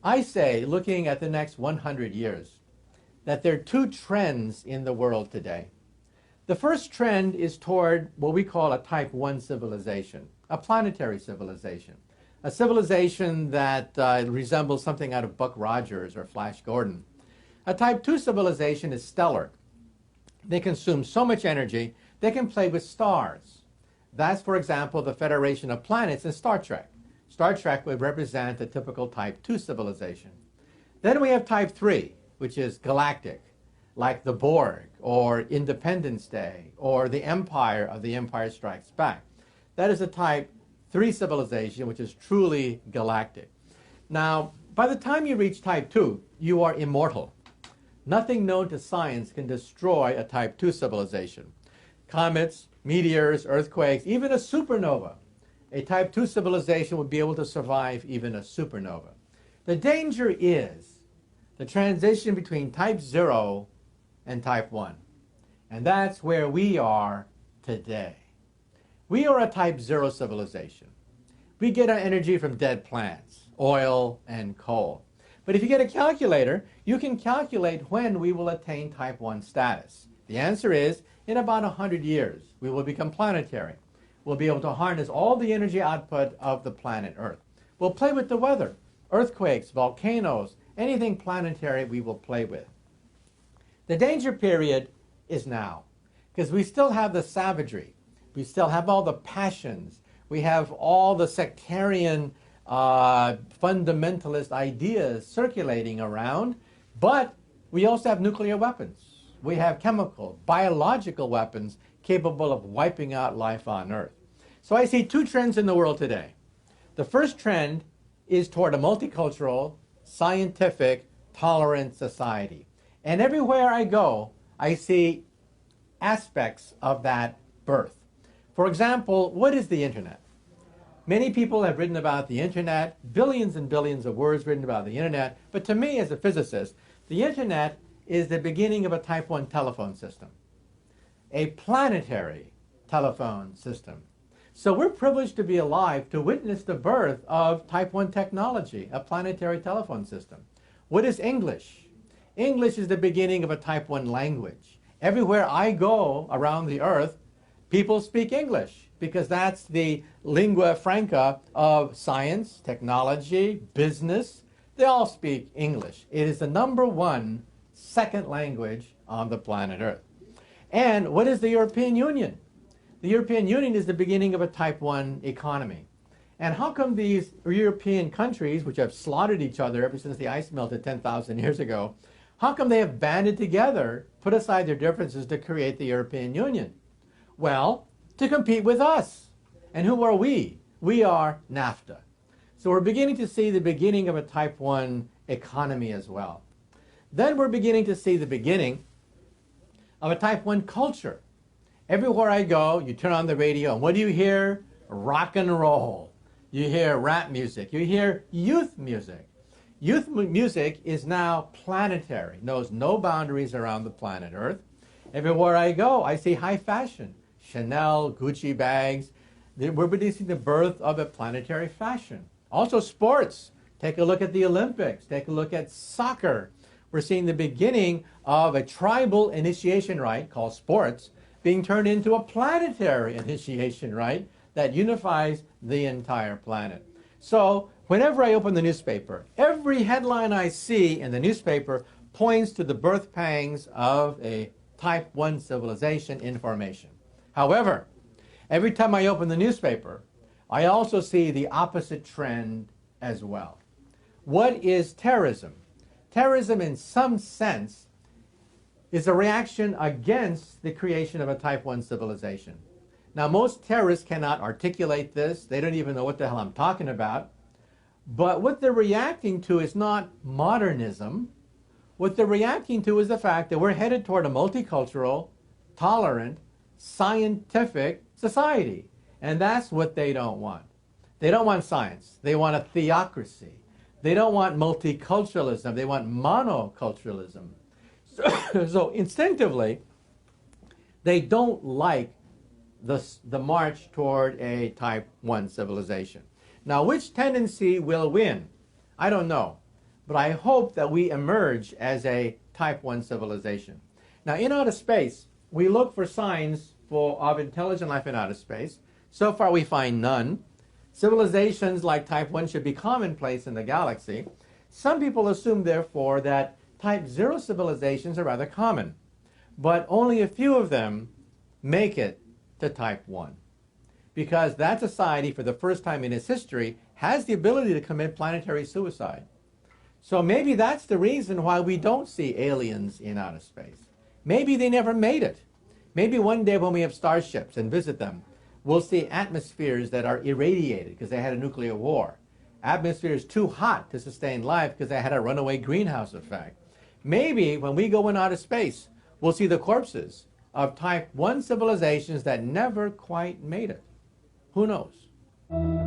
I say, looking at the next 100 years, that there are two trends in the world today. The first trend is toward what we call a type 1 civilization, a planetary civilization, a civilization that resembles something out of Buck Rogers or Flash Gordon. A type 2 civilization is stellar. They consume so much energy, they can play with stars. That's, for example, the Federation of Planets in Star Trek. Star Trek would represent a typical type 2 civilization. Then we have type 3, which is galactic, like the Borg, or Independence Day, or the Empire of The Empire Strikes Back. That is a type 3 civilization, which is truly galactic. Now, by the time you reach type 2, you are immortal. Nothing known to science can destroy a type 2 civilization. Comets, meteors, earthquakes, even a supernova. A type 2 civilization would be able to survive even a supernova. The danger is the transition between type 0 and type 1. And that's where we are today. We are a type 0 civilization. We get our energy from dead plants, oil and coal. But if you get a calculator, you can calculate when we will attain type 1 status. The answer is, in about 100 years, we will become planetary. We'll be able to harness all the energy output of the planet Earth. We'll play with the weather, earthquakes, volcanoes, anything planetary we will play with. The danger period is now, because we still have the savagery. We still have all the passions. We have all the sectarian fundamentalist ideas circulating around, but we also have nuclear weapons. We have chemical, biological weapons capable of wiping out life on Earth. So I see two trends in the world today. The first trend is toward a multicultural, scientific, tolerant society. And everywhere I go, I see aspects of that birth. For example, what is the internet? Many people have written about the internet, billions and billions of words written about the internet, but to me as a physicist, the internet is the beginning of a type 1 telephone system, a planetary telephone system. So we're privileged to be alive to witness the birth of type 1 technology, a planetary telephone system. What is English? English is the beginning of a type 1 language. Everywhere I go around the earth, people speak English because that's the lingua franca of science, technology, business. They all speak English. It is the #1 second language on the planet Earth. And what is the European Union? The European Union is the beginning of a type 1 economy. And how come these European countries, which have slaughtered each other ever since the ice melted 10,000 years ago, how come they have banded together, put aside their differences to create the European Union? Well, to compete with us. And who are we? We are NAFTA. So we're beginning to see the beginning of a type 1 economy as well. Then we're beginning to see the beginning of a type 1 culture. Everywhere I go, you turn on the radio, and what do you hear? Rock and roll. You hear rap music. You hear youth music. Youth music is now planetary, knows no boundaries around the planet Earth. Everywhere I go, I see high fashion. Chanel, Gucci bags. We're witnessing the birth of a planetary fashion. Also sports. Take a look at the Olympics. Take a look at soccer. We're seeing the beginning of a tribal initiation rite called sports being turned into a planetary initiation rite that unifies the entire planet. So whenever I open the newspaper, every headline I see in the newspaper points to the birth pangs of a type 1 civilization in formation. However, every time I open the newspaper, I also see the opposite trend as well. What is terrorism? Terrorism, in some sense, is a reaction against the creation of a type 1 civilization. Now, most terrorists cannot articulate this. They don't even know what the hell I'm talking about. But what they're reacting to is not modernism. What they're reacting to is the fact that we're headed toward a multicultural, tolerant, scientific society. And that's what they don't want. They don't want science. They want a theocracy. They don't want multiculturalism. They want monoculturalism. So instinctively, they don't like the march toward a type 1 civilization. Now, which tendency will win? I don't know. but I hope that we emerge as a type 1 civilization. Now, in outer space, we look for signs of intelligent life in outer space. So far, we find none. Civilizations like type 1 should be commonplace in the galaxy. Some people assume, therefore, that type 0 civilizations are rather common, but only a few of them make it to type 1. Because that society, for the first time in its history, has the ability to commit planetary suicide. So maybe that's the reason why we don't see aliens in outer space. Maybe they never made it. Maybe one day when we have starships and visit them, we'll see atmospheres that are irradiated because they had a nuclear war. Atmospheres too hot to sustain life because they had a runaway greenhouse effect. Maybe when we go in outer space, we'll see the corpses of type 1 civilizations that never quite made it. Who knows?